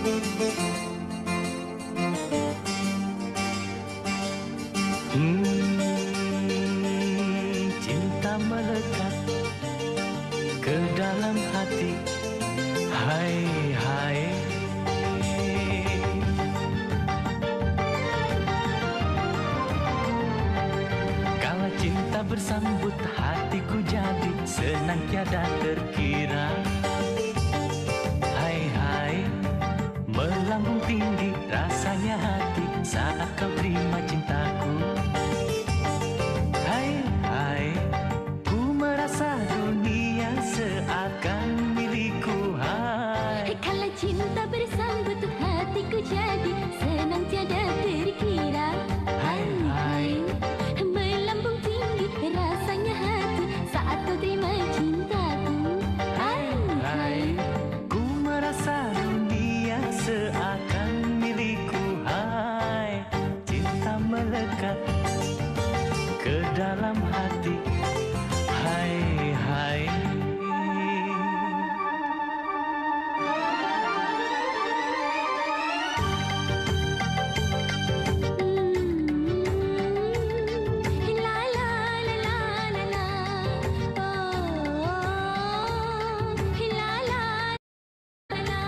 Cinta melekat ke dalam hati. Hai, hai. Kala cinta bersambut, hatiku jadi senang tiada terkira. Hai, hai. Melambung tinggi rasanya hati saat kau terima cintaku. Hai, hai. Ku merasa dunia seakan milikku. Hai. Kala cinta bersambut, hatiku jadi senang tiada terkira. Hai, hai. Melambung tinggi rasanya hati saat kau terima cintaku. Hai, hai. Ku merasa dunia seakan milikku. Hai. Cinta melekat ke dalam hati. Hai, hai. La la la la la la. Oh, la la la la.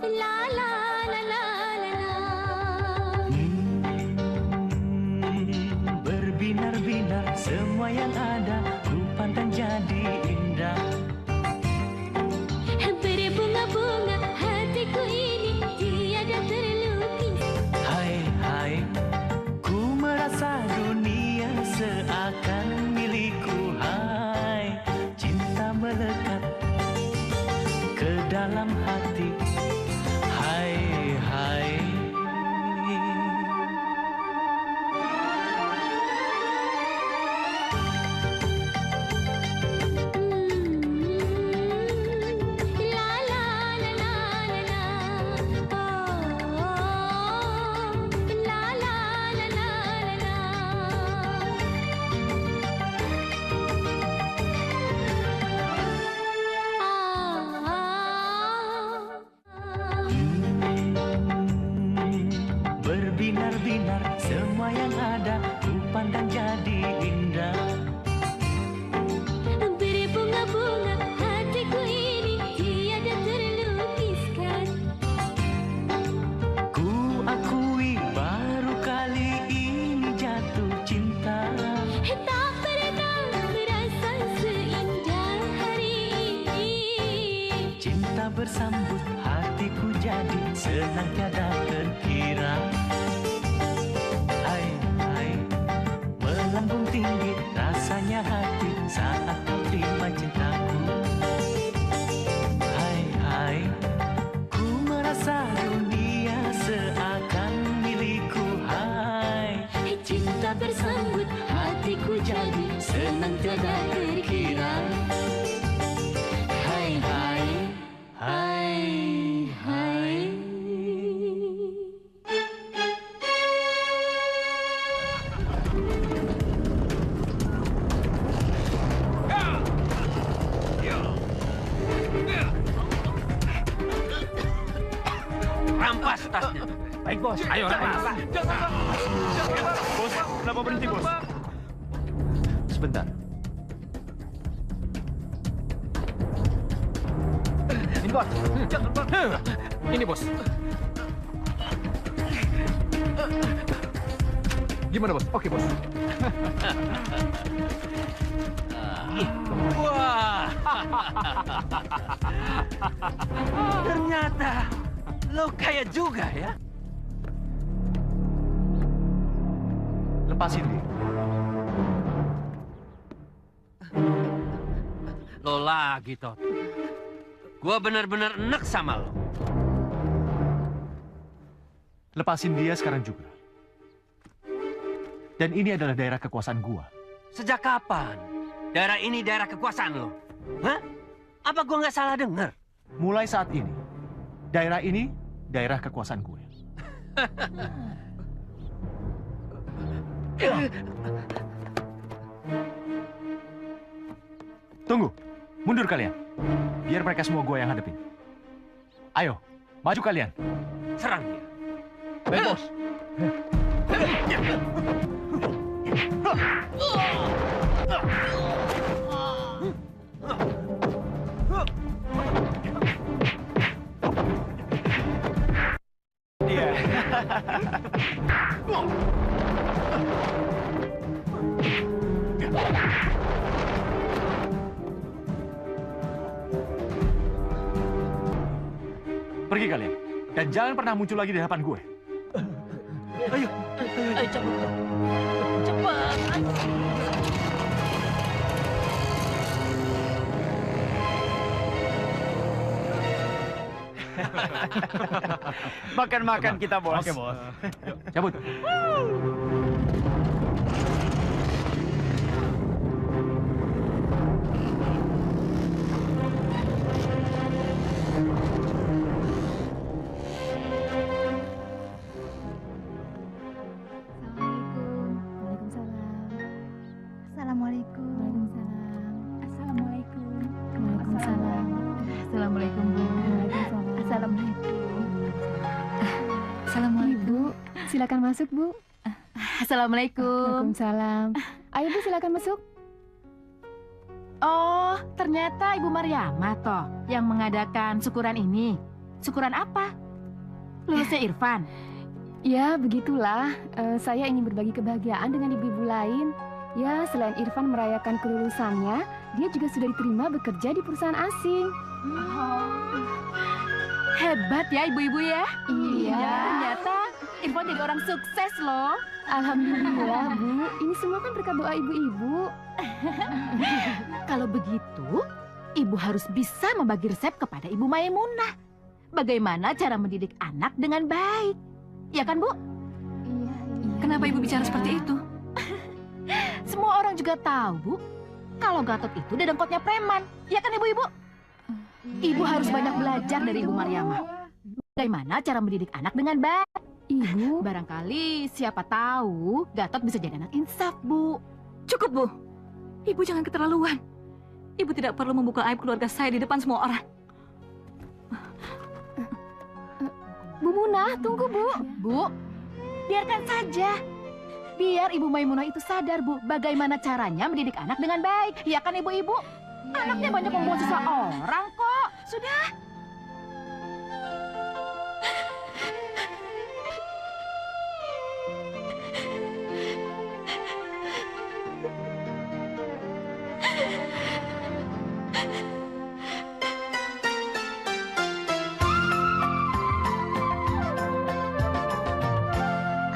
La la la la la la. Berbinar-binar semua yang ada, ku pandang jadi indah. Berbunga-bunga hatiku ini tiada terlukis. Hai, hai. Ku merasa dunia seakan milikku. Hai. Cinta melekat ke dalam hati. Hai, hai. La la la la la la. Oh, la la la la la la. Berbinar-binar semua yang ada, ku pandang jadi indah. Berbunga-bunga hatiku ini tiada terlukiskan. Ku akui baru kali ini jatuh cinta. Tak pernah merasa seindah hari ini. Cinta bersambut, hatiku jadi senang tiada terkira. Hai, hai. Melambung tinggi rasanya hati saat kau terima cintaku. Hai, hai. Ku merasa dunia seakan milikku. Hai. Cinta bersambut, hatiku jadi senang tiada terkira. Hai, hai. Hai, hai. Rampas tasnya. Baik, bos. Ayo, rampas. Bos, kenapa berhenti, bos? Sebentar. Ini, bos. Jangan, Bang. Ini, bos. Gimana, bos? Oke, bos. Wah. Ternyata lo kaya juga ya. Lepasin dia. Lo lagi, Tot. Gua benar-benar enek sama lo. Lepasin dia sekarang juga. Dan ini adalah daerah kekuasaan gua. Sejak kapan daerah ini daerah kekuasaan lo? Hah? Apa gua nggak salah dengar? Mulai saat ini, daerah ini daerah kekuasaan gue. Tunggu. Mundur kalian. Biar mereka semua gue yang hadepin. Ayo, maju kalian. Serang dia. Baik, bos. Iya. Pergi kalian. Dan jangan pernah muncul lagi di hadapan gue. Ayo cabut. Cepat. Makan-makan kita, bos. Oke, bos. Cabut. Assalamualaikum. Assalamualaikum. Waalaikumsalam. Assalamualaikum, Bu. Assalamualaikum. Assalamualaikum. Ibu, silakan masuk, Bu. Assalamualaikum. Waalaikumsalam. Ayo, Bu, silakan masuk. Oh, ternyata Ibu Mariamah toh yang mengadakan syukuran ini. Syukuran apa? Lulusnya Irfan. Ya, begitulah. Saya ingin berbagi kebahagiaan dengan ibu-ibu lain. Ya, selain Irfan merayakan kelulusannya, dia juga sudah diterima bekerja di perusahaan asing. Hebat ya ibu-ibu ya. Iya. Ternyata Irfan jadi orang sukses loh. Alhamdulillah, Bu. Ini semua kan berkat doa ibu-ibu. Kalau begitu, ibu harus bisa membagi resep kepada Ibu Maimunah. Bagaimana cara mendidik anak dengan baik. Ya kan, Bu? Iya. Kenapa ibu bicara seperti itu? Semua orang juga tahu, Bu, kalau Gatot itu dedengkotnya preman. Ya kan, Ibu-ibu? Ibu harus banyak belajar dari Ibu Mariamah. Bagaimana cara mendidik anak dengan baik. Ibu, Barangkali siapa tahu Gatot bisa jadi anak insaf, Bu. Cukup, Bu. Ibu jangan keterlaluan. Ibu tidak perlu membuka aib keluarga saya di depan semua orang. Bu Munah, tunggu, Bu. Bu, biarkan saja. Biar Ibu Maimunah itu sadar, Bu, bagaimana caranya mendidik anak dengan baik. Ya kan, Ibu-ibu? Anaknya banyak membawa sisa orang kok. Sudah.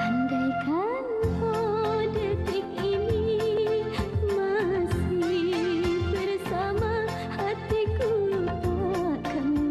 Andaikan oh detik ini masih bersama hatiku takkan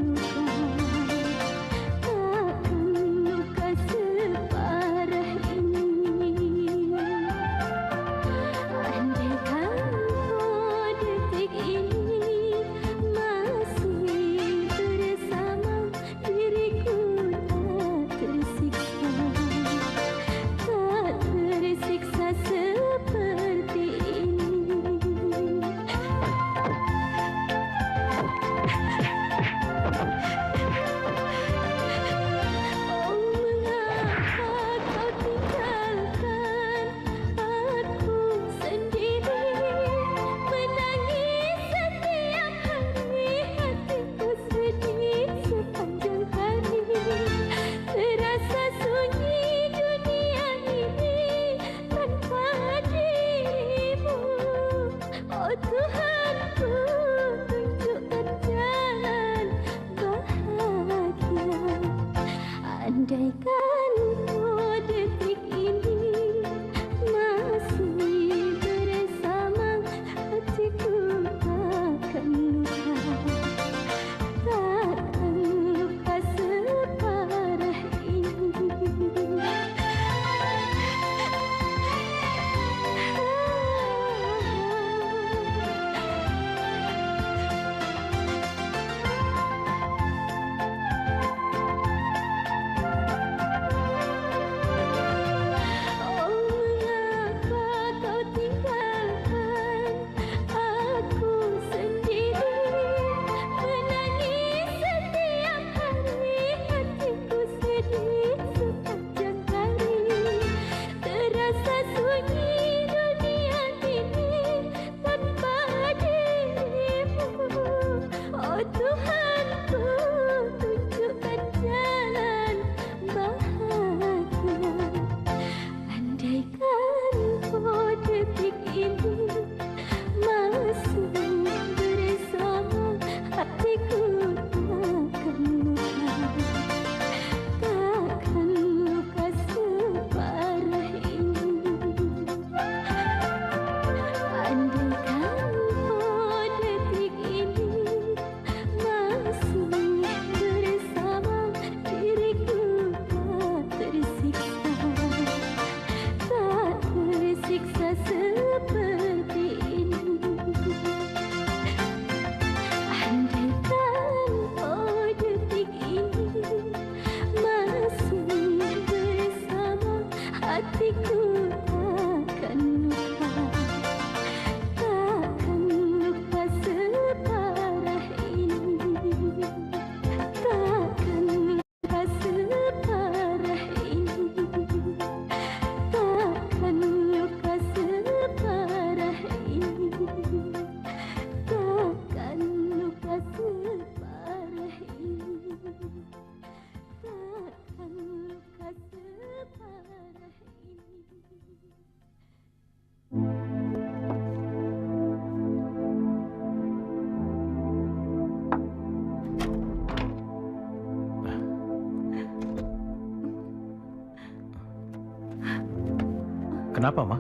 Kenapa, Ma?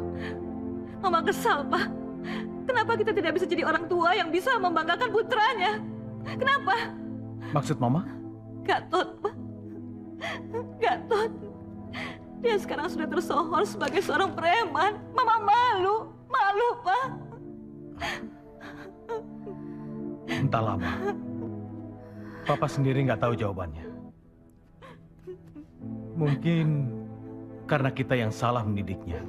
Mama kesal, Pak. Kenapa kita tidak bisa jadi orang tua yang bisa membanggakan putranya? Kenapa? Maksud Mama? Gatot, Pak. Gatot. Dia sekarang sudah tersohor sebagai seorang preman. Mama malu. Malu, Pak. Entahlah, Ma. Papa sendiri nggak tahu jawabannya. Mungkin karena kita yang salah mendidiknya.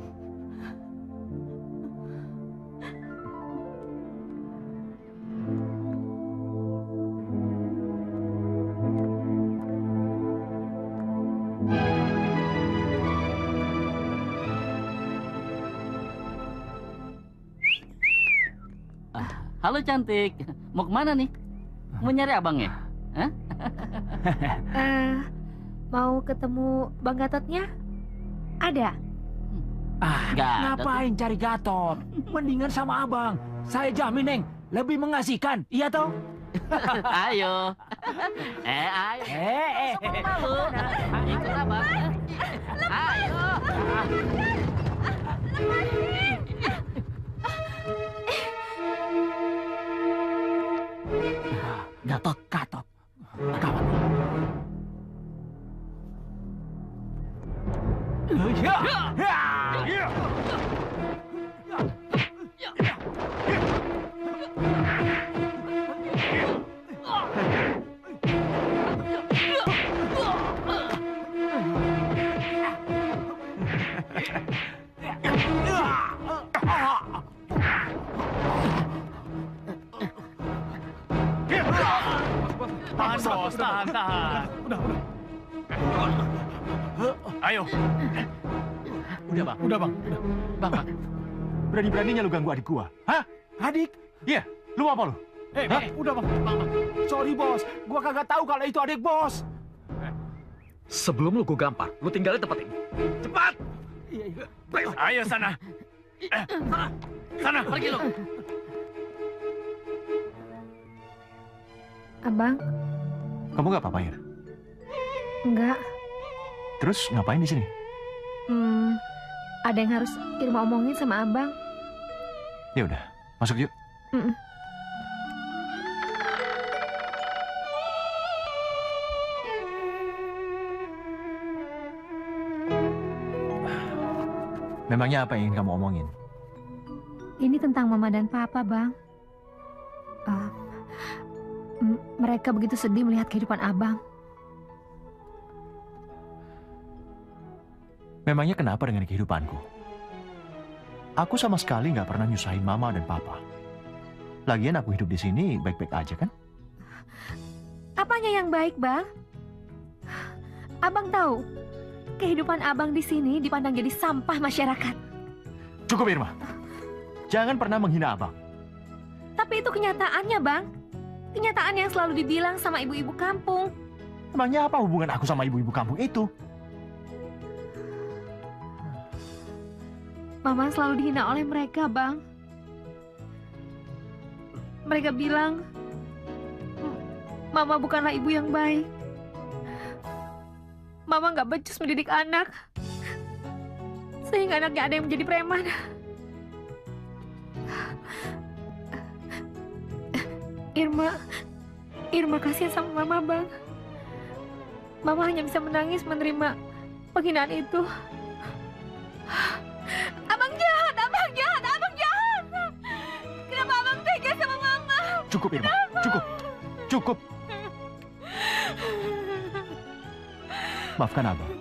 Halo cantik, mau kemana nih? Mau nyari abang ya? Mau ketemu Bang Gatotnya? Ada? Gatot. Ngapain cari Gatot? Mendingan sama abang. Saya jamin, Neng, lebih mengasihkan. Iya toh? Ayo. Ayo. Malu. Ikut abang. Ayo. Gatot. Kawan. Tahan, bos. Tahan. Udah. Ayo. Udah, Bang. Udah, Bang. Bang. Berani-beraninya lu ganggu adik gua. Hah? Adik? Iya. Lu apa lu? Udah, Bang. Sorry, bos. Gua kagak tahu kalau itu adik bos. Sebelum lu gua gampar, lu tinggalin tempat ini. Cepat. Ayo sana. Sana. Pergi lu. Abang? Kamu gak apa-apa, Ir? Enggak. Terus ngapain di sini? Ada yang harus Irma omongin sama Abang. Ya udah, masuk yuk. Memangnya apa yang ingin kamu omongin? Ini tentang Mama dan Papa, Bang. Mereka begitu sedih melihat kehidupan Abang. Memangnya kenapa dengan kehidupanku? Aku sama sekali nggak pernah nyusahin Mama dan Papa. Lagian aku hidup di sini baik-baik aja kan? Apanya yang baik, Bang? Abang tahu, kehidupan Abang di sini dipandang jadi sampah masyarakat. Cukup, Irma. Jangan pernah menghina Abang. Tapi itu kenyataannya, Bang. Kenyataan yang selalu dibilang sama ibu-ibu kampung. Emangnya apa hubungan aku sama ibu-ibu kampung itu? Mama selalu dihina oleh mereka, Bang. Mereka bilang, Mama bukanlah ibu yang baik. Mama nggak becus mendidik anak. Sehingga anaknya ada yang menjadi preman. Irma kasihan sama Mama, Bang. Mama hanya bisa menangis menerima penghinaan itu. Abang jahat. Kenapa Abang tega sama Mama? Cukup, Irma. Cukup. Maafkan Abang.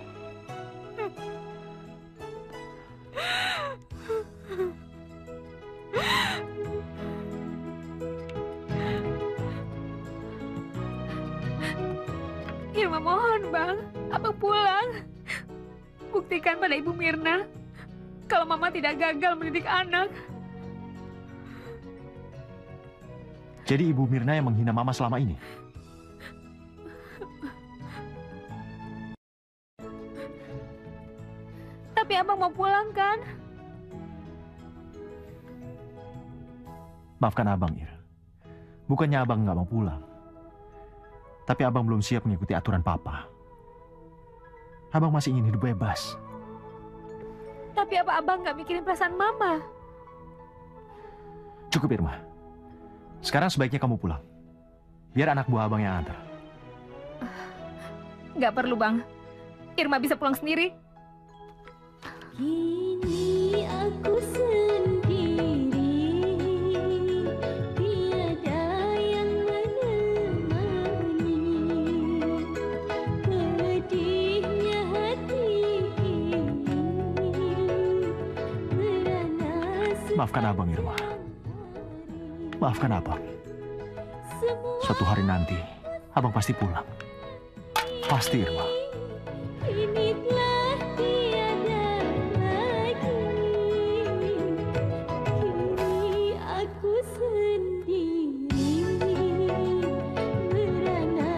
Irma mohon, Bang. Abang pulang. Buktikan pada Ibu Mirna kalau Mama tidak gagal mendidik anak. Jadi Ibu Mirna yang menghina Mama selama ini? Tapi Abang mau pulang, kan? Maafkan Abang, Ir. Bukannya Abang nggak mau pulang. Tapi Abang belum siap mengikuti aturan Papa. Abang masih ingin hidup bebas. Tapi Tapi apa abang nggak mikirin perasaan mama? Cukup Irma. Sekarang sebaiknya kamu pulang. Biar anak buah abang yang antar. Nggak perlu bang. Irma bisa pulang sendiri. Kini aku sendiri, tiada yang menemani. Pedihnya hati ini merana. Maafkan abang Irma. Maafkan abang. Suatu hari nanti, abang pasti pulang. Pasti Irma. Kini telah tiada lagi. Kini aku sendiri, merana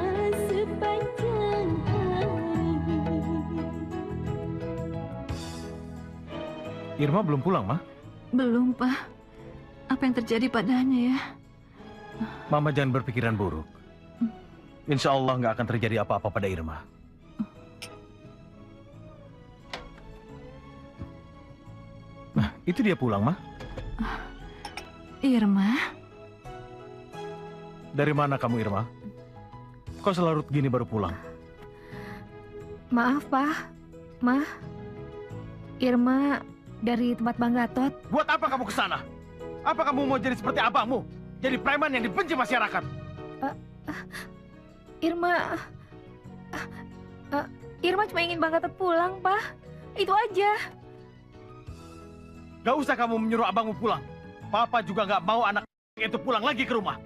sepanjang hari. Irma belum pulang, Ma? Belum, Pak. Apa yang terjadi padanya ya? Mama jangan berpikiran buruk. Insya Allah nggak akan terjadi apa-apa pada Irma. Nah, itu dia pulang, Ma. Irma? Dari mana kamu, Irma? Kok selarut gini baru pulang? Maaf Pak, Ma. Irma dari tempat Bang Gatot. Buat apa kamu ke sana? Apa kamu mau jadi seperti abangmu? Jadi preman yang dibenci masyarakat? Irma... Irma cuma ingin Bang Gatot pulang, Pak. Itu aja. Gak usah kamu menyuruh abangmu pulang. Papa juga gak mau anak itu pulang lagi ke rumah.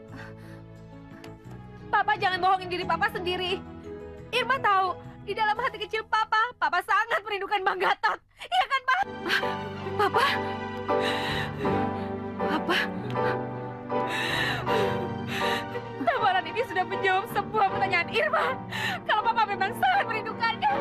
Papa jangan bohongin diri Papa sendiri. Irma tahu, di dalam hati kecil Papa sangat merindukan Bang Gatot. Iya kan, Pak? Papa? Papa? Tawaran ini sudah menjawab semua pertanyaan Irma. Kalau Papa memang sangat merindukannya.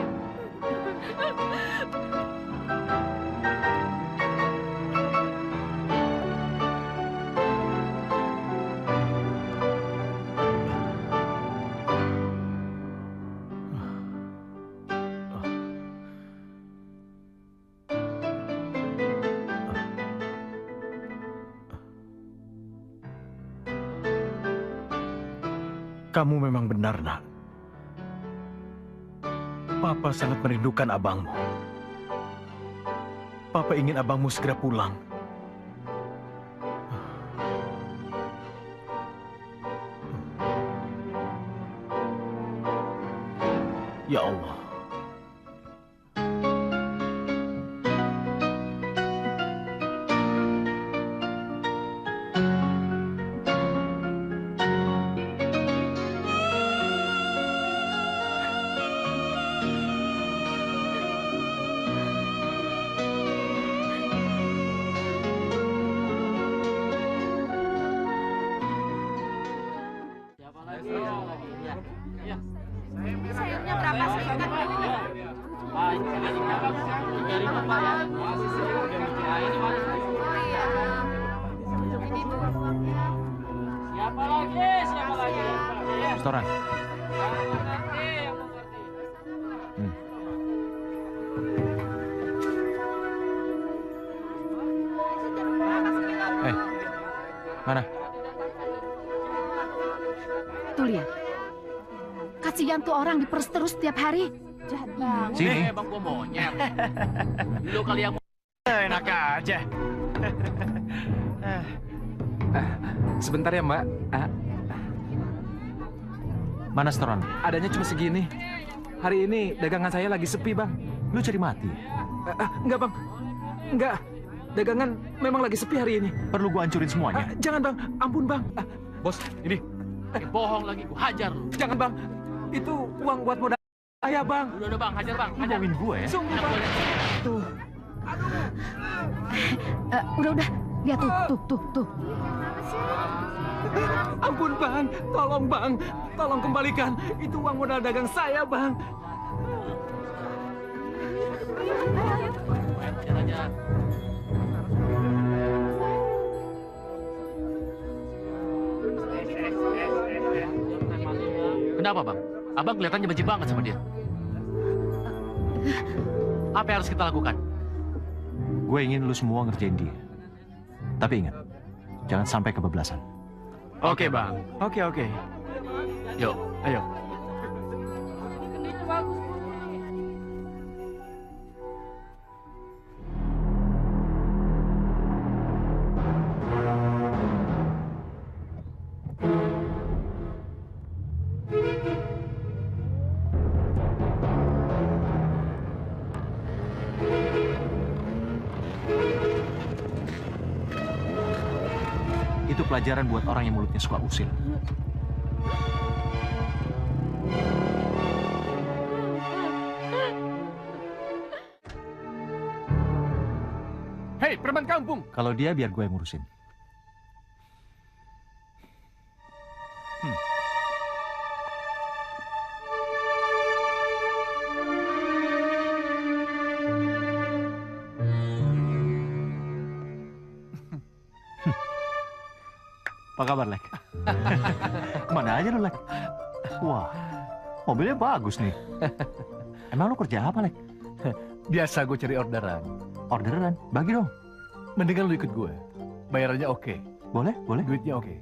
Kamu memang benar, Nak. Papa sangat merindukan abangmu. Papa ingin abangmu segera pulang. Ya Allah. Sayurnya berapa serikat dulu? Siapa lagi? Setoran. Mana? Tuh lihat. Kasihan tuh orang diperes terus setiap hari. Jahat banget. Sini. Bang gua monyet. Lu kali yang Enak aja. Sebentar ya, Mbak. Mana setoran? Adanya cuma segini. Hari ini dagangan saya lagi sepi, Bang. Lu cari mati? Enggak, Bang. Enggak. Dagangan memang lagi sepi hari ini. Perlu gua hancurin semuanya? Jangan, Bang. Ampun, Bang. Bos, ini. bohong lagi, gua hajar lu. Jangan, Bang. Itu uang buat modal saya, Bang. Udah, Bang, hajar, Bang. Hajar. Ngomongin gue ya? Sungguh, Bang. Tuh. Udah. Lihat tuh. Ampun, Bang. Tolong, Bang. Tolong kembalikan. Itu uang modal dagang saya, Bang. Hajar. Kenapa, Bang? Abang kelihatannya benci banget sama dia. Apa yang harus kita lakukan? Gue ingin lu semua ngerjain dia. Tapi ingat, jangan sampai kebablasan. Oke, Bang. Oke. Yuk. Ayo. Itu pelajaran buat orang yang mulutnya suka usil. Hei, preman kampung. Kalau dia biar gue yang ngurusin. Apa kabar, Lek? Kemana aja lu, Lek? Wah, mobilnya bagus nih. Emang lu kerja apa, Lek? Biasa gue cari orderan. Orderan? Bagi dong. Mendingan lu ikut gue. Bayarannya oke. Boleh? Duitnya oke.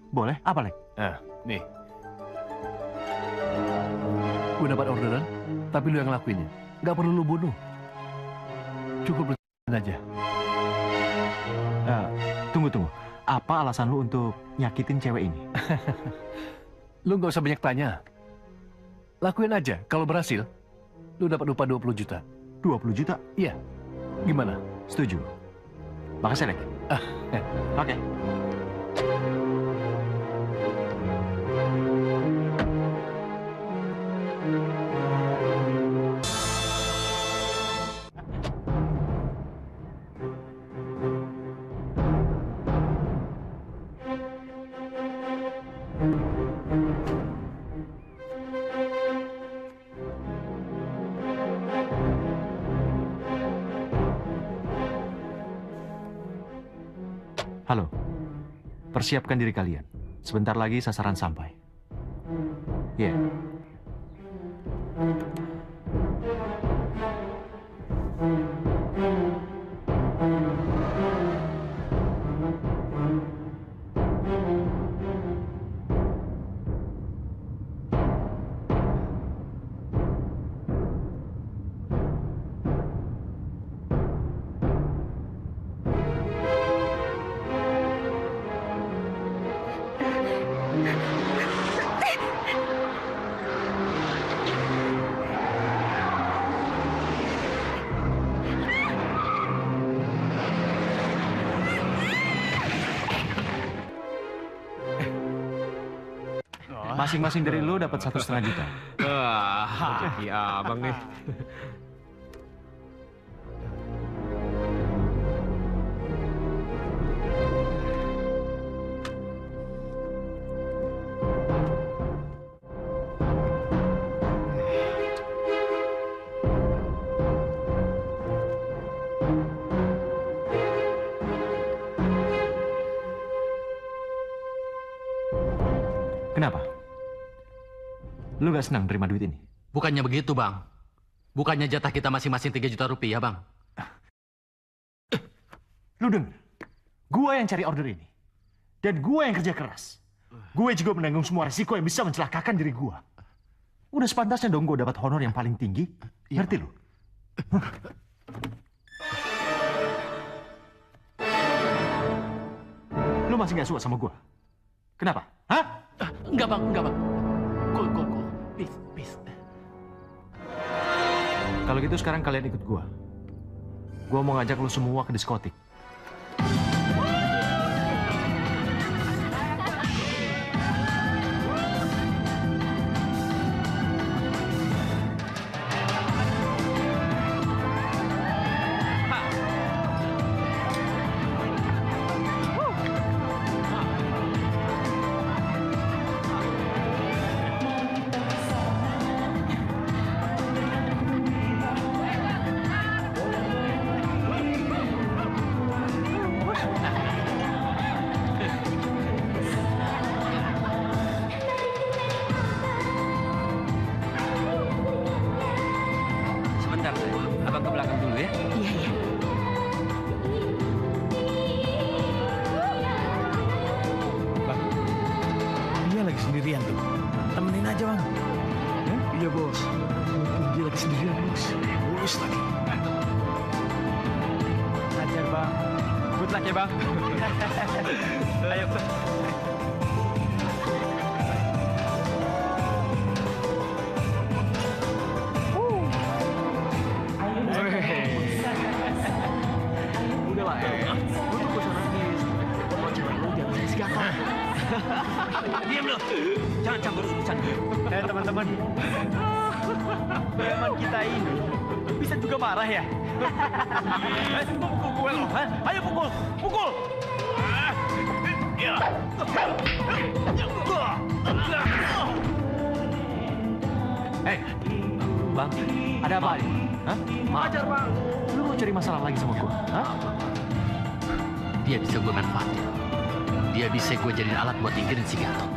Boleh? Apa, Lek? Nah, nih. Gue dapat orderan, tapi lu yang ngelakuinnya. Nggak perlu lu bunuh. Cukup lu aja. Tunggu. Apa alasan lu untuk nyakitin cewek ini? Lu nggak usah banyak tanya. Lakuin aja. Kalau berhasil, lu dapat upah 20 juta. 20 juta? Iya. Gimana? Setuju. Makasih, Lek. Oke. Halo, persiapkan diri kalian. Sebentar lagi sasaran sampai. Ya. Masing-masing dari lu dapat 1,5 juta. Rezeki abang nih. Kenapa? Lu gak senang terima duit ini? Bukannya begitu, Bang. Bukannya jatah kita masing-masing 3 juta rupiah, Bang. Lu denger? Gua yang cari order ini. Dan gua yang kerja keras. Gue juga menanggung semua resiko yang bisa mencelakakan diri gua. Udah sepantasnya dong gua dapat honor yang paling tinggi. Ngerti lu? Lu masih gak suka sama gua? Kenapa? Hah? Enggak, Bang. Cool. Peace. Kalau gitu sekarang kalian ikut gua. Gua mau ngajak lu semua ke diskotik. sendirian tuh. Temenin aja, Bang. Iya, Bos. Dia lagi sendirian, Bos. Egois lagi. Ajar, Bang. Good luck ya, Bang. Ayo. Udah lah, lu tuh gak usah nangis. Kalau cewek lu jangan seksi gatot. Diam lu. Jangan campur urusan. Teman-teman. Teman kita ini bisa juga marah ya? Pukul lu, ha? Ayo pukul, pukul! Bang, ada apa ini? Hah? Ajar, Bang. Lu mau cari masalah lagi sama gua? Hah? Dia bisa gue manfaatin. Dia bisa gue jadiin alat buat nyingkirin si Gatot.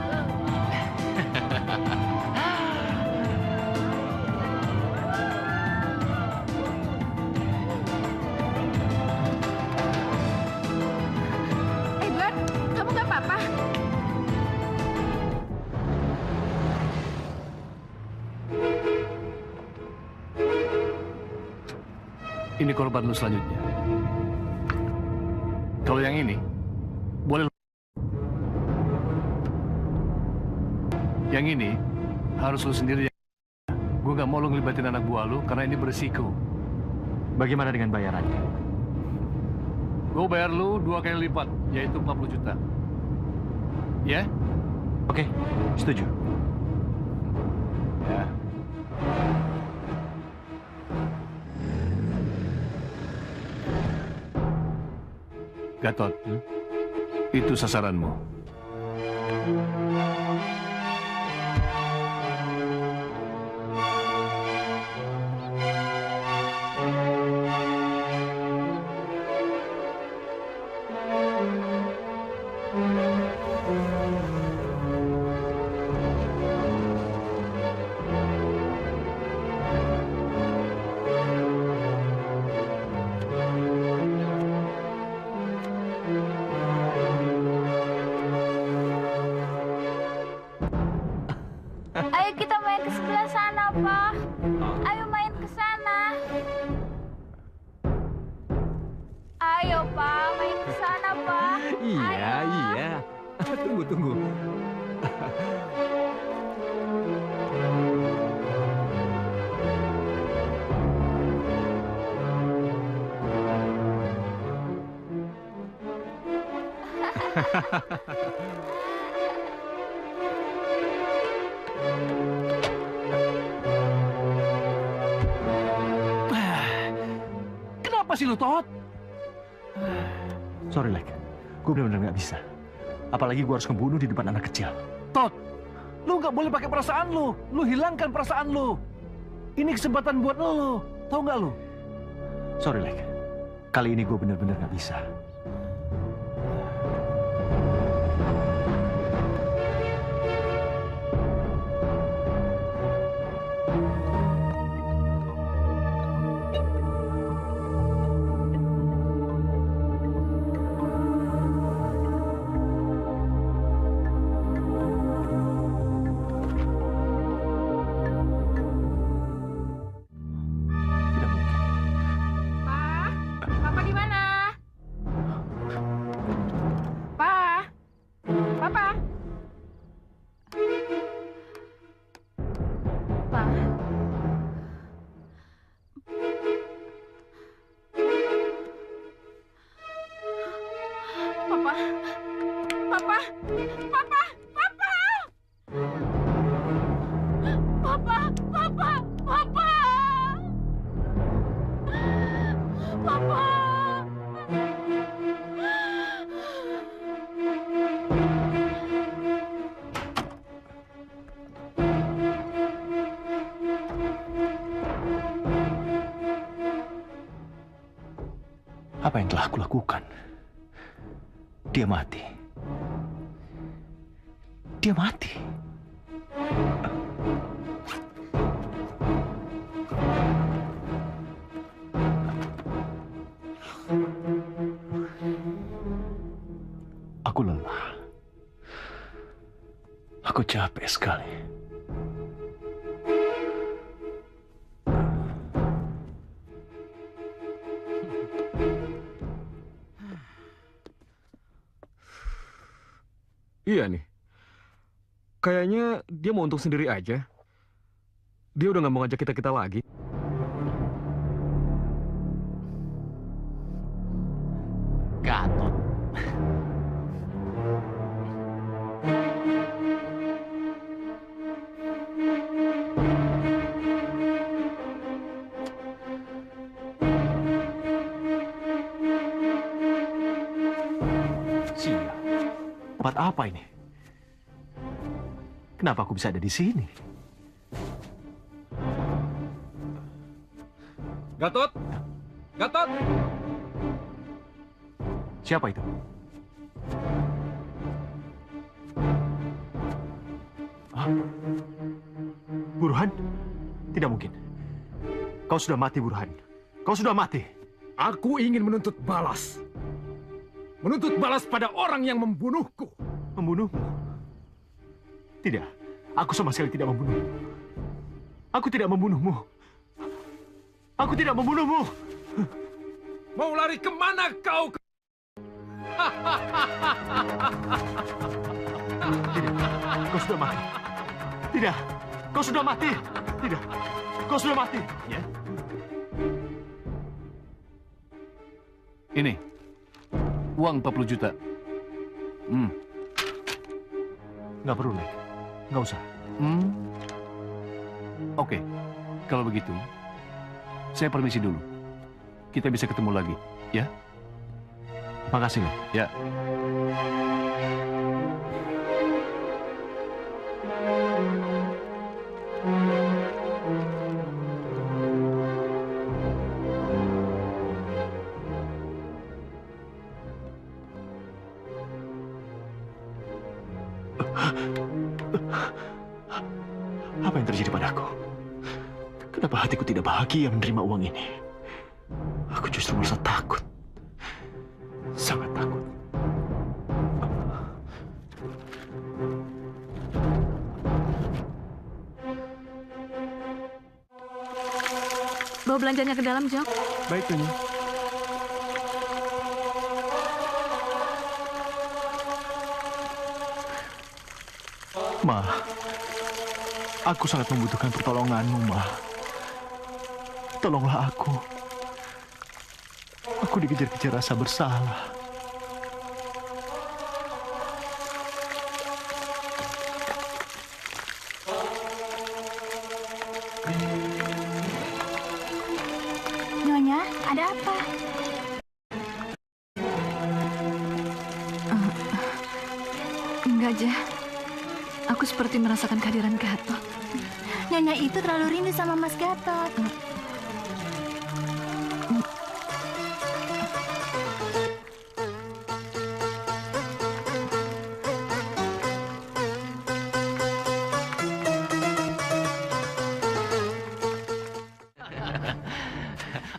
Edward, kamu gak apa-apa? Ini korban lu selanjutnya. Kalau yang ini, boleh lu. Yang ini, harus lu sendiri. Gue gak mau lu ngelibatin anak buah lu, karena ini beresiko. Bagaimana dengan bayarannya? Gue bayar lu 2 kali lipat, yaitu 40 juta. Ya? Oke, setuju. Ya. Gatot, itu sasaranmu. Ayo kita main ke sebelah sana, Pak. Ayo main ke sana. Ayo, Pak, main ke sana, Pak. Iya. Tunggu. Kenapa sih lu, Tot? Sorry, Lek. Gue benar-benar nggak bisa. Apalagi gue harus ngebunuh di depan anak kecil. Tot, lu nggak boleh pakai perasaan lu. Lu hilangkan perasaan lu. Ini kesempatan buat lu. Tahu nggak lu? Sorry, Lek. Kali ini gue benar-benar nggak bisa. Papa di mana? Papa. Pa. Papa. Papa. Papa. Papa. Papa. Papa. Papa. Papa. Apa yang telah aku lakukan? Dia mati. Dia mati. Aku lelah. Aku capek sekali. Iya nih. Kayaknya dia mau untung sendiri aja. Dia udah nggak mau ngajak kita lagi. Gatot. Sial. Tempat apa ini? Kenapa aku bisa ada di sini? Gatot! Gatot! Siapa itu? Hah? Burhan? Tidak mungkin. Kau sudah mati, Burhan. Kau sudah mati. Aku ingin menuntut balas. Menuntut balas pada orang yang membunuhku. Membunuhmu? Tidak. Aku sama sekali tidak membunuhmu. Aku tidak membunuhmu. Aku tidak membunuhmu. Mau lari kemana kau? Tidak. Kau sudah mati. Tidak. Kau sudah mati. Tidak. Kau sudah mati. Ya. Ini. Uang 40 juta. Nggak perlu, Nek. Nggak usah. Oke. Kalau begitu, saya permisi dulu. Kita bisa ketemu lagi, ya? Makasih, Nek. Ya. Apa yang terjadi padaku? Kenapa hatiku tidak bahagia menerima uang ini? Aku justru merasa takut. Sangat takut. Bawa belanjanya ke dalam, Jok. Baik, Nyonya. Ma, aku sangat membutuhkan pertolonganmu, Ma. Tolonglah aku. Aku dikejar-kejar rasa bersalah. Nyonya, ada apa? Enggak, Jah. Aku seperti merasakan kehadiran Gatot. Nyonya itu terlalu rindu sama Mas Gatot.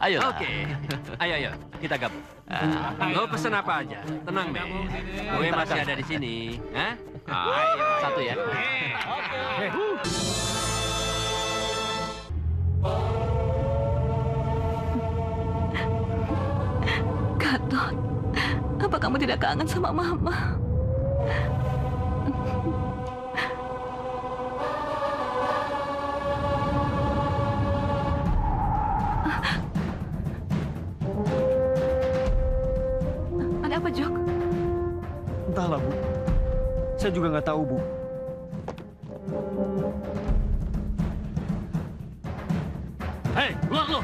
Ayo. Oke. Ayo, kita gabung. Lo pesen apa aja? Tenang, men. Gue masih ada di sini. Hah? Ayo. Satu ya. Gatot, apa kamu tidak kangen sama Mama? Ada apa, Jok? Entahlah, Bu. Saya juga nggak tahu, Bu. Hei, keluar lo!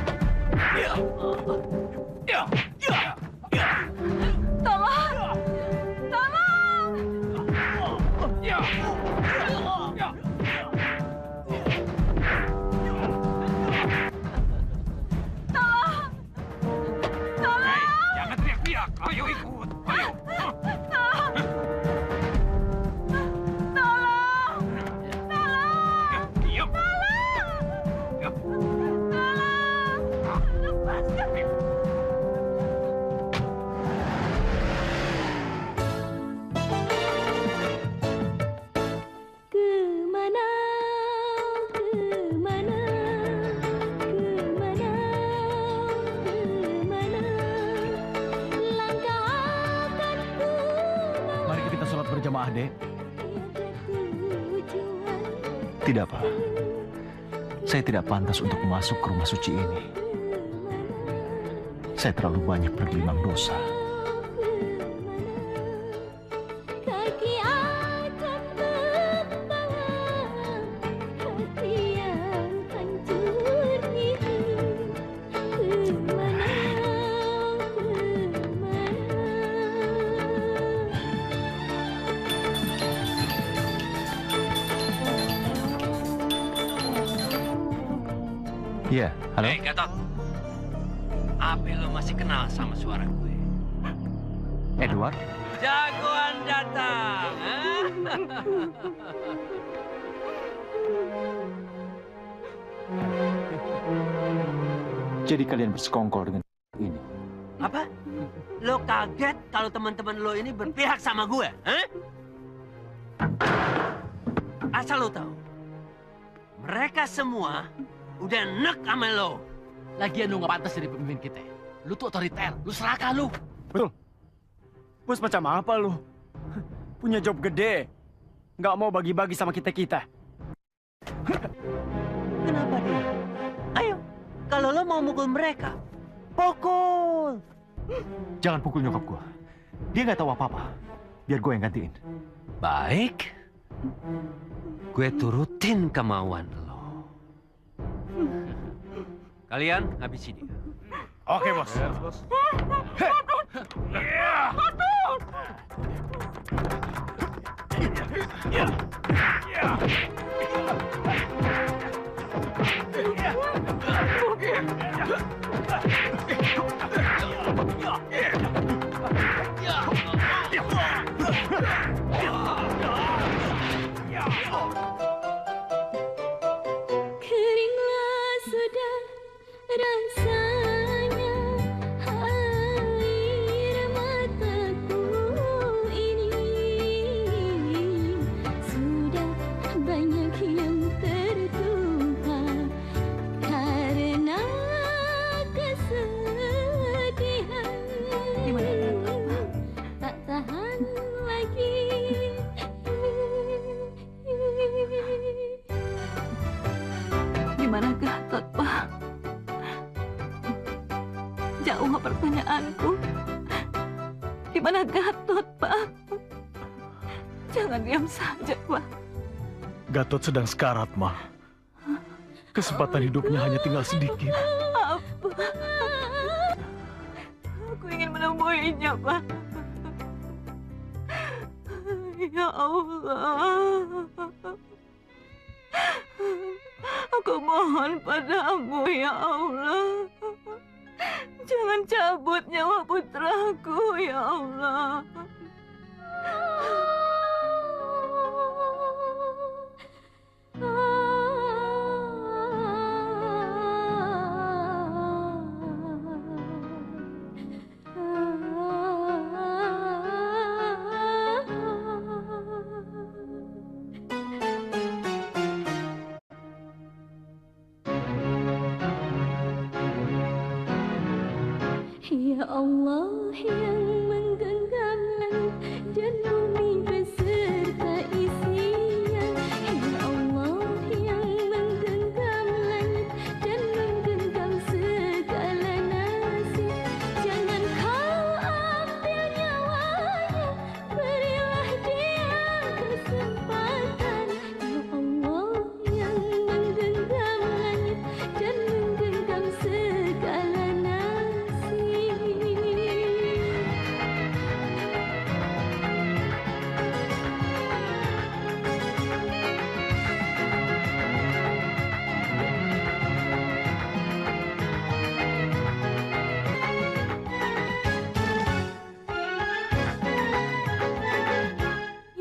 Tolong! Tolong! Tolong! Tolong! Jangan teriak-teriak. Ayo ikut. Ayo. Tolong! Tolong! Diam. Tolong! Lepaskan! sholat berjamaah, Dek? Tidak, Pak. Saya tidak pantas untuk masuk ke rumah suci ini. Saya terlalu banyak bergelimang dosa. Kaki akan membawa hati yang hancur ini kemana. Iya, halo? Hei, Gatot. Apa lo masih kenal sama suara gue? Edward? Jagoan datang. Jadi kalian bersekongkol dengan ini? Apa? Lo kaget kalau teman-teman lo ini berpihak sama gue? Hah? Asal lo tahu, mereka semua udah nek sama lo. Lagian lu gak pantas jadi pemimpin kita. Lu tuh otoriter, lu serakah lu. Betul. Bos macam apa lu? Punya job gede. Nggak mau bagi-bagi sama kita-kita. Kenapa dia? Ayo, kalau lo mau mukul mereka, pukul. Jangan pukul nyokap gua. Dia nggak tahu apa-apa. Biar gue yang gantiin. Baik. Gue turutin kemauan lo. Kalian habisi dia. Oke, Bos. Yes, Bos. Keringlah sudah rasanya air mataku ini. Sudah banyak yang tertumpah karena kesedihan. Tak tahan lagi. Gimana Gatot, Pak? Jawab pertanyaanku. Gimana Gatot, Pak? Jangan diam saja, Pak. Gatot sedang sekarat, Ma. Kesempatan hidupnya hanya tinggal sedikit. Apa? Aku ingin menemuinya, Pak. Ya Allah. Aku mohon padamu, ya Allah. Jangan cabut nyawa putraku, ya Allah. Ya Allah yang menggenggam langit dan bumi beserta isinya. Ya Allah yang menggenggam langit dan menggenggam segala nasib. Jangan kau ambil nyawanya, berilah dia kesempatan. Ya Allah yang menggenggam langit dan menggenggam segala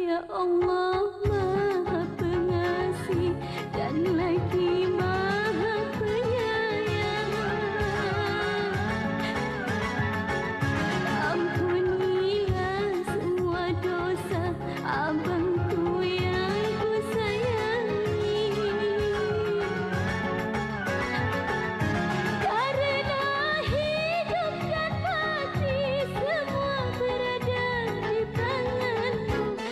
Ya Allah Maha Pengasih dan lagi Maha Penyayang. Ampunilah semua dosa abangku yang ku sayangi. Karena hidup dan mati semua berada di tanganmu.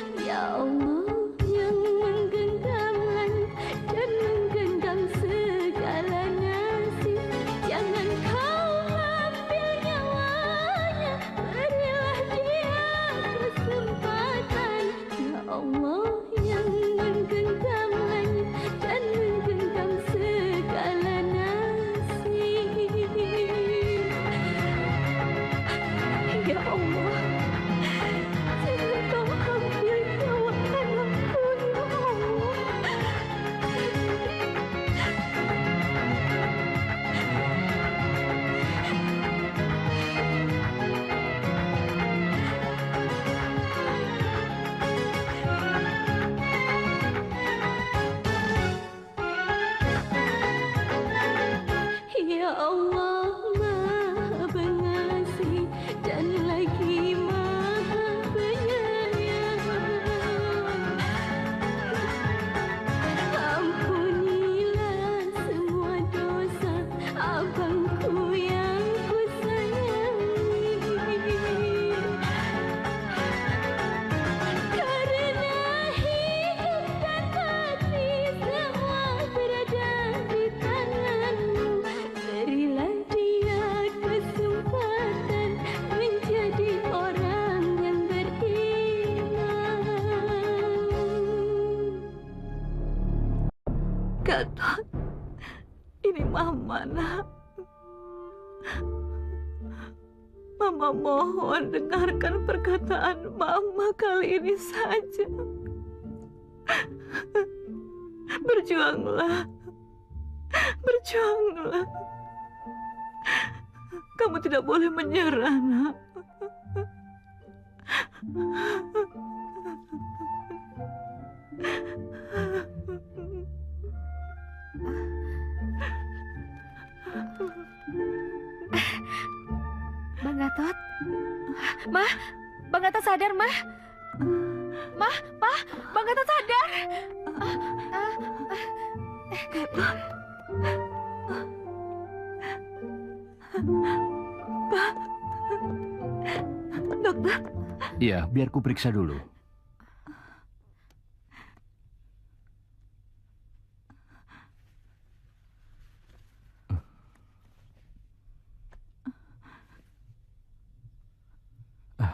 Gatot, ini Mama, nak. Mama mohon dengarkan perkataan Mama kali ini saja. Berjuanglah. Berjuanglah. Kamu tidak boleh menyerah, nak. Bang Gatot? Mah, Bang Gatot sadar, Mah. Mah, Pa, Bang Gatot sadar. Gatot. Pak. Dokter. Iya, biar ku periksa dulu.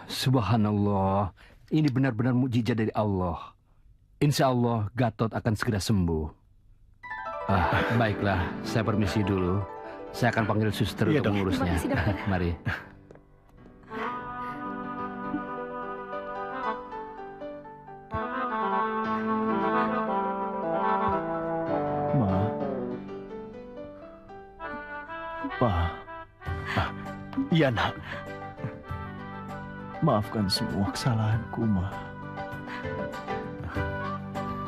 Subhanallah, ini benar-benar mukjizat dari Allah. Insya Allah Gatot akan segera sembuh. Baiklah, saya permisi dulu. Saya akan panggil suster untuk mengurusnya. Terima kasih, dokter. Mari. Ma. Pa. Iya, nak. Maafkan semua kesalahanku, Ma.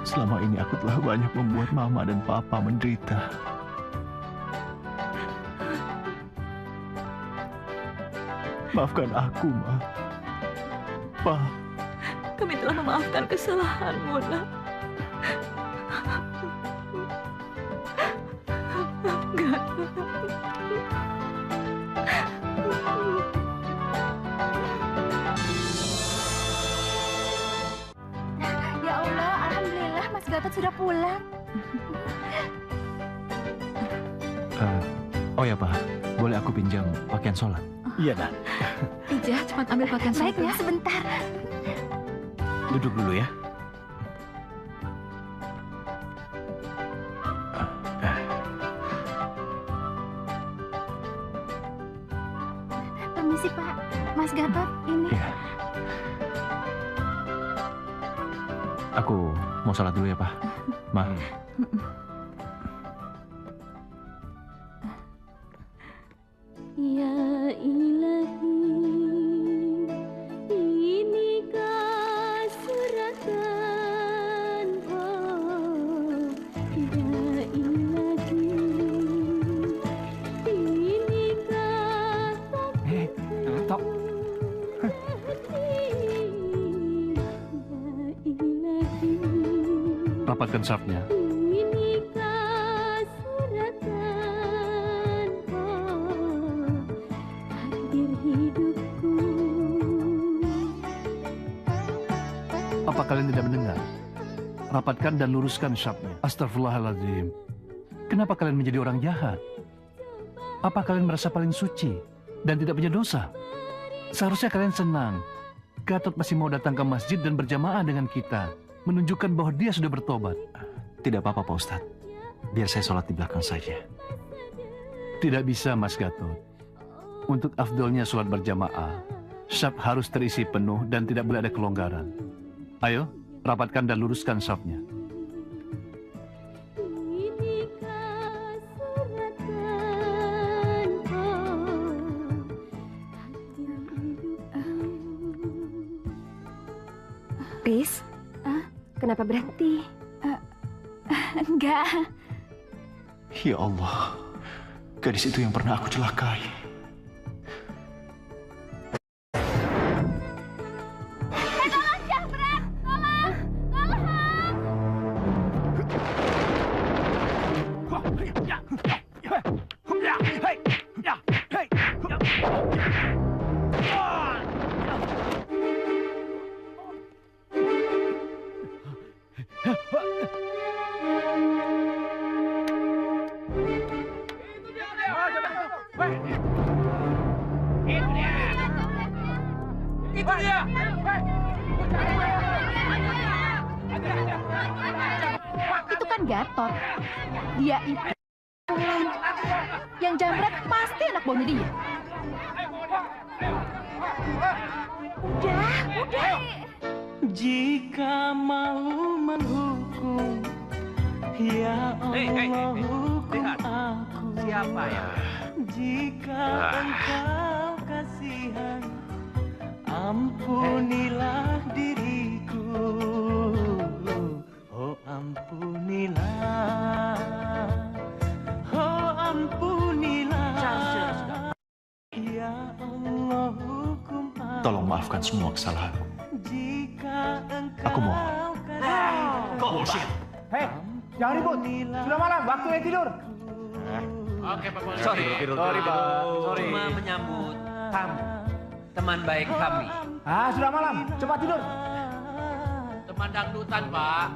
Selama ini aku telah banyak membuat Mama dan Papa menderita. Maafkan aku, Ma. Pa. Kami telah memaafkan kesalahanmu, nak. Ya Allah, alhamdulillah Mas Gatot sudah pulang. Oh ya, Pak. Boleh aku pinjam pakaian sholat? Iya, Nak. Ija, cepat ambil pakaian Baik ya, sebentar. Duduk dulu ya. Permisi, Pak. Mas Gatot, ini. Iya. Aku mau sholat dulu ya, Pak. Ma. Ya ilahi, inikah suratan, oh ya ilahi, inikah Tok. Rapatkan safnya. inikah suratan, oh takdir hidupku. Apa kalian tidak mendengar? Rapatkan dan luruskan syafnya. Astagfirullahaladzim. Kenapa kalian menjadi orang jahat? Apa kalian merasa paling suci dan tidak punya dosa? Seharusnya kalian senang. Gatot masih mau datang ke masjid dan berjamaah dengan kita, menunjukkan bahwa dia sudah bertobat. Tidak apa-apa, Pak Ustadz. Biar saya sholat di belakang saja. Tidak bisa, Mas Gatot. Untuk afdolnya sholat berjamaah, syaf harus terisi penuh dan tidak boleh ada kelonggaran. Ayo, rapatkan dan luruskan syafnya. Riz, kenapa berhenti? Enggak. Ya Allah, gadis itu yang pernah aku celakai. Tolong, Syahbran! Tolong! Tolong! Itu dia. Itu kan Gatot. Dia itu lain. Yang jambret pasti anak buahnya dia. Udah. Jika mau menghukum, ya Allah hukum aku. Siapa ya? Jika engkau kasihan, ampunilah diriku. Oh ampunilah. Oh ampunilah. Ya Allah hukum aku. Tolong maafkan semua kesalahanku. Jika Aku mohon. engkau Bullshit. Hei, jangan ribut. Sudah malam, waktunya tidur. Oke, Pak Bos. Sorry, Pak. Sorry. Cuma menyambut tamu, teman baik kami. Ah, sudah malam. Cepat tidur. Teman dangdutan, Pak.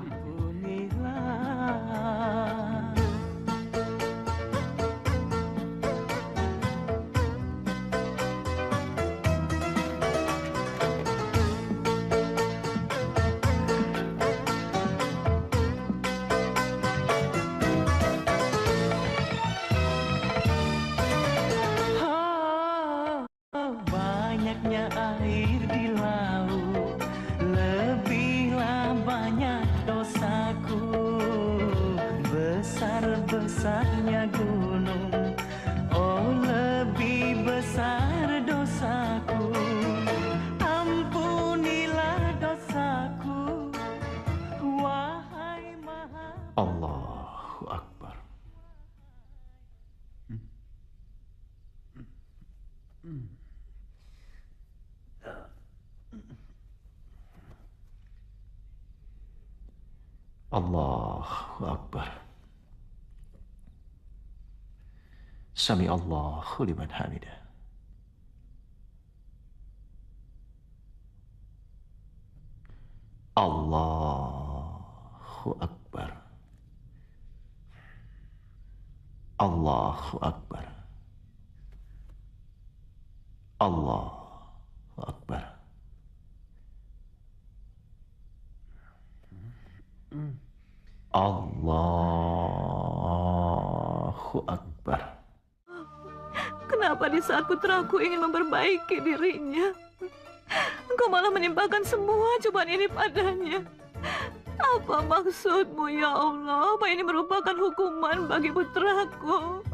Banyaknya air di laut, lebihlah banyak dosaku. Besar-besarnya gunung, oh lebih besar dosaku. Ampunilah dosaku, wahai Maha. Allahu Akbar. Allahu Akbar. Sami Allahu liman hamidah. Allahu Akbar. Allahu Akbar. Allahu Akbar. Allahu Akbar. Kenapa di saat putraku ingin memperbaiki dirinya, engkau malah menimpakan semua cobaan ini padanya? Apa maksudmu ya Allah? Apa ini merupakan hukuman bagi putraku?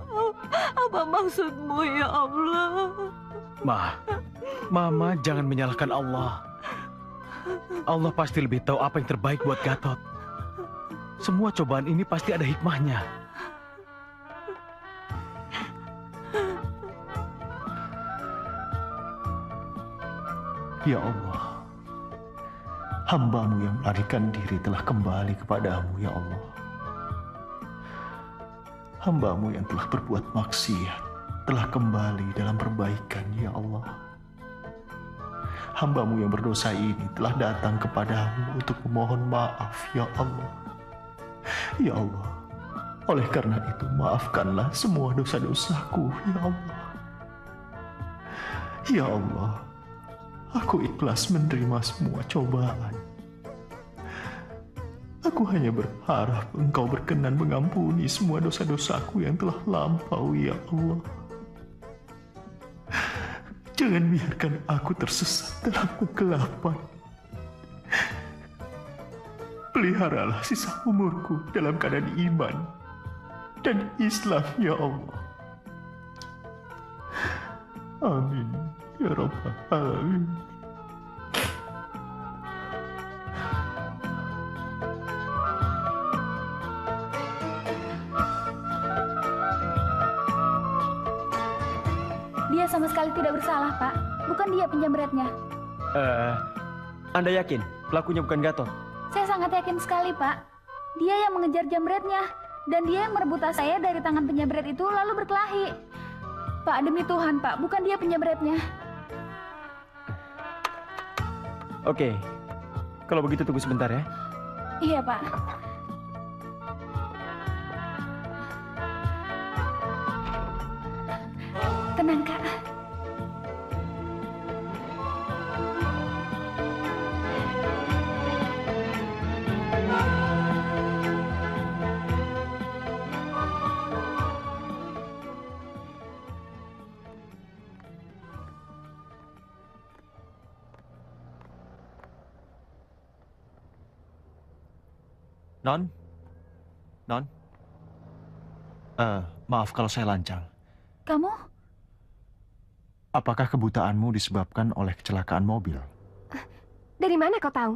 Apa maksudmu ya Allah? Mama jangan menyalahkan Allah. Allah pasti lebih tahu apa yang terbaik buat Gatot. Semua cobaan ini pasti ada hikmahnya. Ya Allah, hamba-Mu yang melarikan diri telah kembali kepadamu, ya Allah. Hamba-Mu yang telah berbuat maksiat telah kembali dalam perbaikan, ya Allah. Hamba-Mu yang berdosa ini telah datang kepadamu untuk memohon maaf, ya Allah. Ya Allah, oleh karena itu maafkanlah semua dosa-dosaku, ya Allah. Ya Allah, aku ikhlas menerima semua cobaan. Aku hanya berharap Engkau berkenan mengampuni semua dosa-dosaku yang telah lampau, ya Allah. Jangan biarkan aku tersesat dalam kegelapan. Peliharalah sisa umurku dalam keadaan iman dan Islam, ya Allah. Amin, ya Rabbal Alamin. Dia sama sekali tidak bersalah, Pak. Bukan dia penjamretnya. Anda yakin pelakunya bukan Gatot? Saya sangat yakin sekali, Pak. Dia yang mengejar jambretnya. Dan dia yang merebut tas saya dari tangan penjamret itu lalu berkelahi. Pak, demi Tuhan, Pak. Bukan dia penjamretnya. Oke. Kalau begitu tunggu sebentar ya. Iya, Pak. Tenang, Kak. Non? Non? Maaf kalau saya lancang. Kamu? Apakah kebutaanmu disebabkan oleh kecelakaan mobil? Dari mana kau tahu?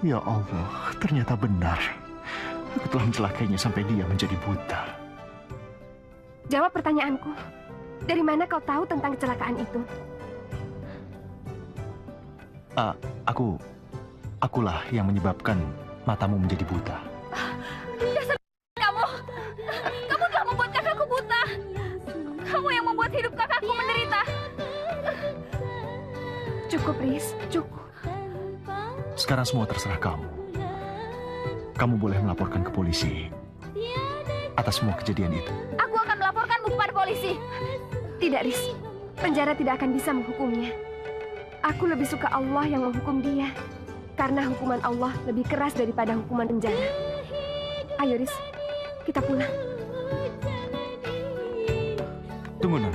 Ya Allah, ternyata benar. Aku telah mencelakainya sampai dia menjadi buta. Jawab pertanyaanku. Dari mana kau tahu tentang kecelakaan itu? Akulah yang menyebabkan matamu menjadi buta. Dasar kamu! Kamu telah membuat kakakku buta! Kamu yang membuat hidup kakakku menderita! Cukup, Riz. Cukup. Sekarang semua terserah kamu. Kamu boleh melaporkan ke polisi atas semua kejadian itu. Aku akan melaporkanmu kepada polisi. Tidak, Riz. Penjara tidak akan bisa menghukumnya. Aku lebih suka Allah yang menghukum dia. Karena hukuman Allah lebih keras daripada hukuman penjara. Ayo, Riz. Kita pulang. Tunggu, Non.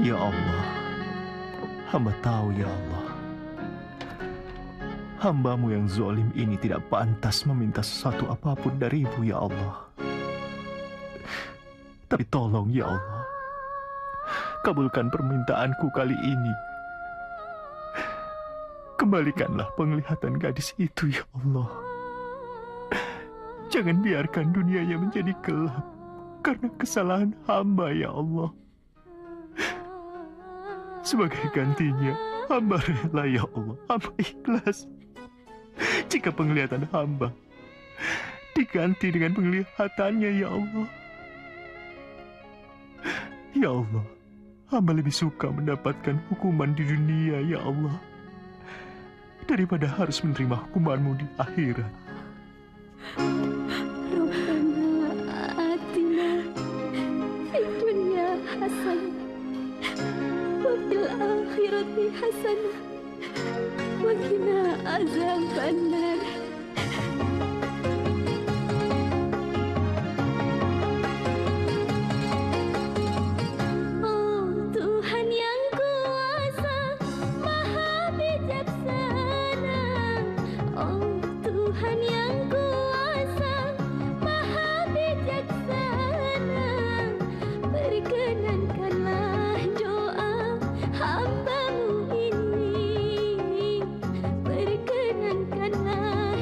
Ya Allah, hamba tahu ya Allah, hambamu yang zalim ini tidak pantas meminta sesuatu apapun darimu ya Allah. Tapi tolong ya Allah, kabulkan permintaanku kali ini. Kembalikanlah penglihatan gadis itu ya Allah. Jangan biarkan dunianya menjadi gelap karena kesalahan hamba ya Allah. Sebagai gantinya, hamba rela ya Allah, hamba ikhlas. Jika penglihatan hamba diganti dengan penglihatannya ya Allah. Ya Allah, hamba lebih suka mendapatkan hukuman di dunia ya Allah, daripada harus menerima hukumanmu di akhirat. Rabbana atina fid dunya hasanah wa fil akhirati hasanah wa qina azabannar. Perkenankanlah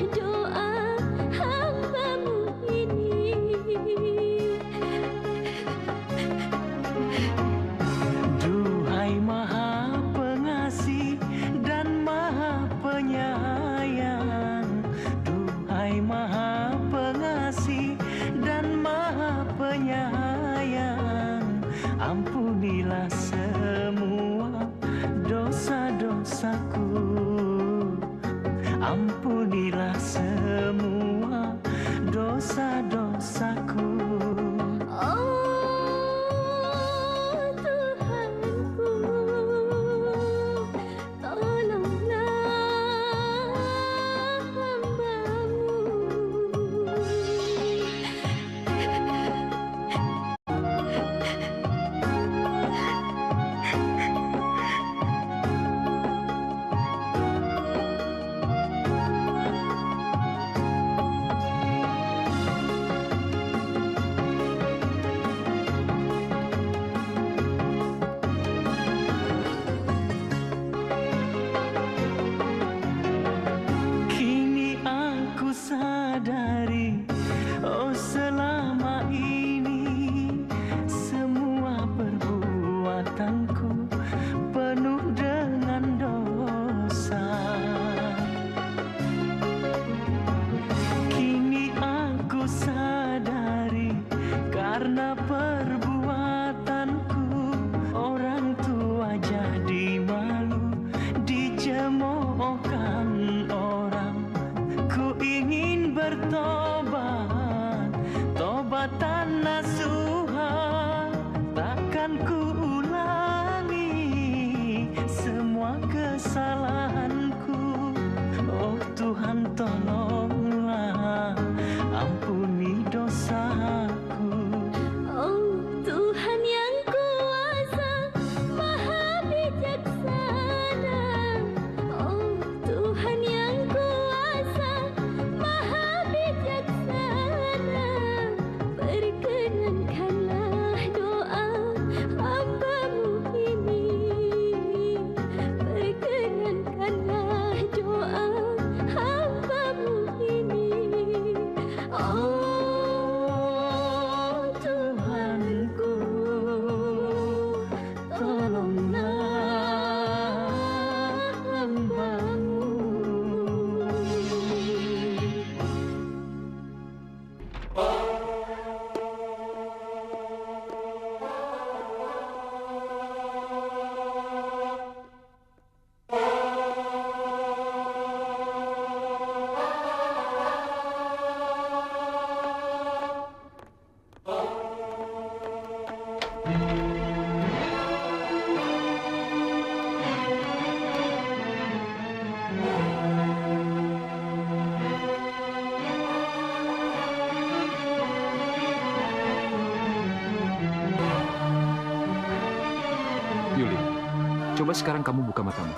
Coba sekarang kamu buka matamu.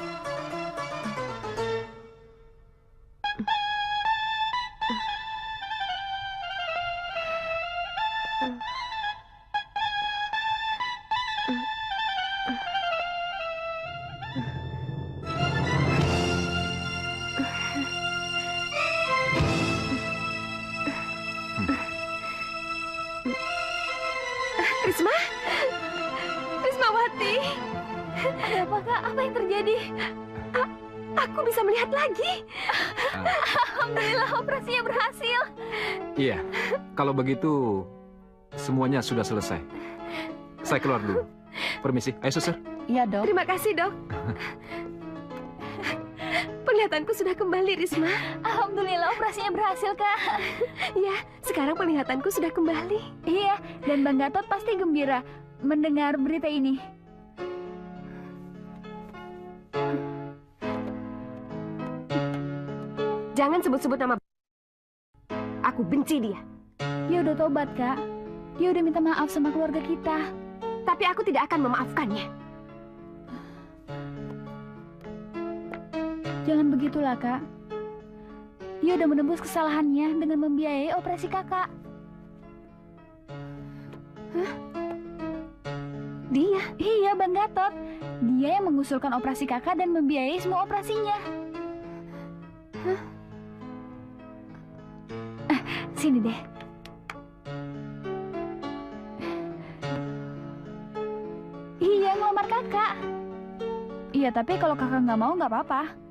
Risma? Rismawati? Ada apa, Kak? Apa yang terjadi? Aku bisa melihat lagi. Alhamdulillah, operasinya berhasil. Iya, kalau begitu semuanya sudah selesai. Saya keluar dulu. Permisi. Ayo, suster. Iya, Dok. Terima kasih, Dok. Penglihatanku sudah kembali, Risma. Alhamdulillah operasinya berhasil, Kak. Ya, sekarang penglihatanku sudah kembali. Iya, dan Bang Gatot pasti gembira mendengar berita ini. Jangan sebut-sebut nama. Aku benci dia. Dia udah tobat, Kak. Dia udah minta maaf sama keluarga kita. Tapi aku tidak akan memaafkannya. Jangan begitulah, Kak. Dia udah menembus kesalahannya dengan membiayai operasi Kakak. Hah? Dia? Iya, Bang Gatot. Dia yang mengusulkan operasi Kakak dan membiayai semua operasinya. Hah? Sini deh. Iya, ngelamar Kakak. Iya, tapi kalau Kakak nggak mau, nggak apa-apa.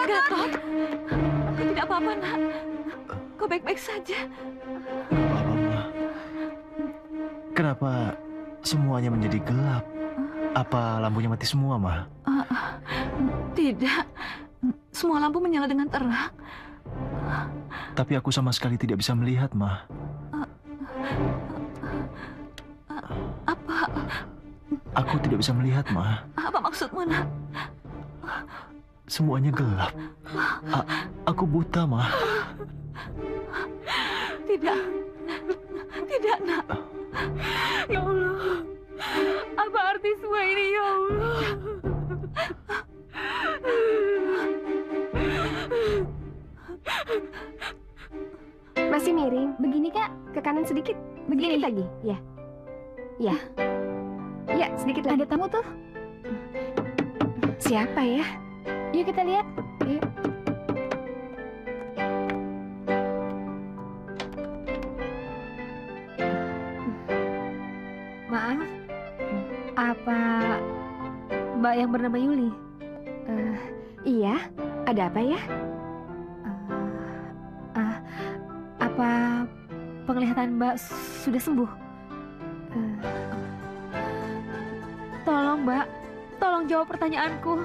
Gatot, kau tidak apa-apa, nak. Kau baik-baik saja. Kenapa semuanya menjadi gelap? Apa lampunya mati semua, Ma? Tidak. Semua lampu menyala dengan terang. Tapi aku sama sekali tidak bisa melihat, Ma. Apa? Aku tidak bisa melihat, Ma. Apa maksudmu, nak? Semuanya gelap. Aku buta, Ma. Tidak. Tidak, nak. Ya Allah. Apa arti semua ini, ya Allah? Masih miring. Begini, Kak. Ke kanan sedikit. Begini. Sedikit lagi. Ya. Ya. Ya, sedikit lagi. Ada tamu tuh. Siapa ya? Yuk kita lihat. Yuk. Maaf, apa Mbak yang bernama Yuli? Iya, ada apa ya? Apa penglihatan Mbak sudah sembuh? Tolong Mbak, tolong jawab pertanyaanku.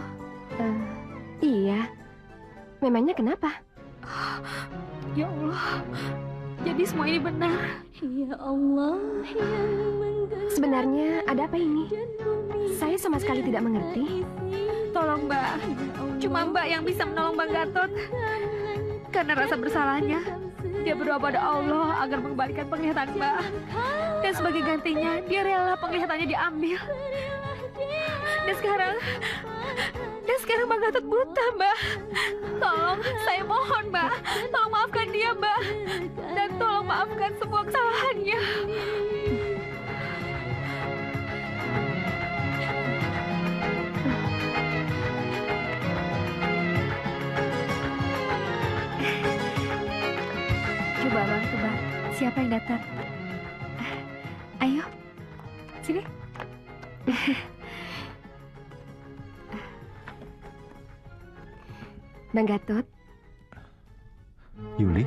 Iya. Memangnya kenapa? Ya Allah, jadi semua ini benar. Ya Allah, Sebenarnya ada apa ini? Saya sama sekali tidak mengerti. Tolong Mbak, cuma Mbak yang bisa menolong Bang Gatot. Karena rasa bersalahnya, dia berdoa pada Allah agar mengembalikan penglihatan Mbak. Dan sebagai gantinya, dia rela penglihatannya diambil. Dan sekarang Bang Gatot buta, Mbak. Tolong, saya mohon, Mbak. Tolong maafkan dia, Mbak. Dan tolong maafkan semua kesalahannya. Coba Bang, coba. Siapa yang datang? Ayo, sini. Bang Gatot? Yuli?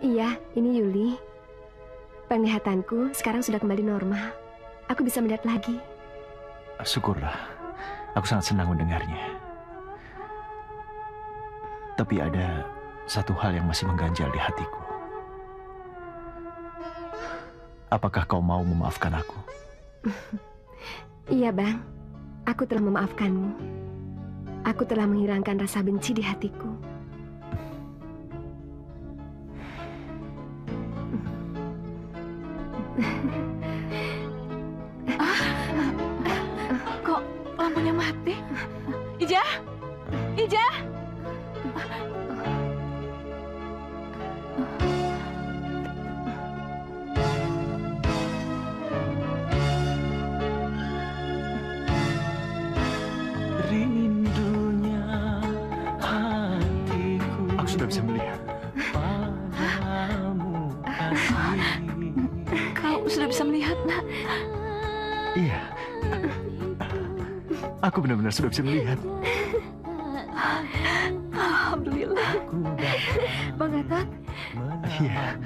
Iya, ini Yuli. Penglihatanku sekarang sudah kembali normal. Aku bisa melihat lagi. Syukurlah. Aku sangat senang mendengarnya. Tapi ada satu hal yang masih mengganjal di hatiku. apakah kau mau memaafkan aku? Iya, Bang. Aku telah memaafkanmu. Aku telah menghilangkan rasa benci di hatiku. Kok lampunya mati? Ija? Ija? Rindunya hatiku. Aku sudah bisa melihat. Padamu kasih. Kau sudah bisa melihat, nak? Iya. Aku benar-benar sudah bisa melihat. Alhamdulillah. Bang Gatot? Iya.